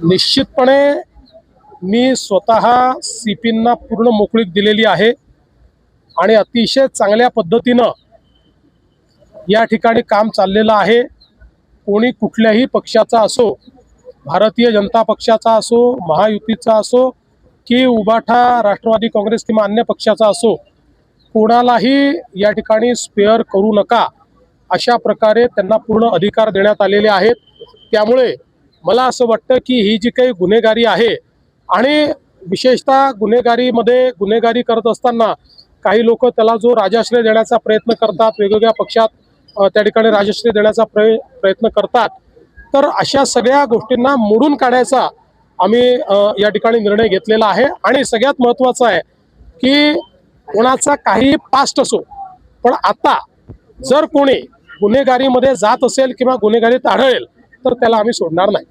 निश्चितपणे मी स्वतः सीपींना पूर्ण मोकळीक दिलेली आहे आणि अतिशय चांगल्या पद्धतीनं या ठिकाणी काम चाललेलं आहे। कोणी कुठल्याही पक्षाचा असो, भारतीय जनता पक्षाचा असो, महायुतीचा असो की उबाठा राष्ट्रवादी काँग्रेस किंवा अन्य पक्षाचा असो, कोणालाही या ठिकाणी स्पेअर करू नका अशा प्रकारे त्यांना पूर्ण अधिकार देण्यात आलेले आहेत। त्यामुळे मला असं वाटतं की ही जी काही गुन्हेगारी आहे आणि विशेषतः गुन्हेगारी करत असताना काही लोक त्याला जो राजाश्रय देण्याचा प्रयत्न करतात, वेगवेगळ्या पक्षात त्या ठिकाणी राजश्रय देण्याचा प्रयत्न करतात, तर अशा सगळ्या गोष्टींना मोडून काढायचा आम्ही या ठिकाणी निर्णय घेतलेला आहे। आणि सगळ्यात महत्त्वाचं आहे की कोणाचा काही पास्ट असो, पण आता जर कोणी गुन्हेगारीमध्ये जात असेल किंवा गुन्हेगारीत आढळेल तर त्याला आम्ही सोडणार नाही।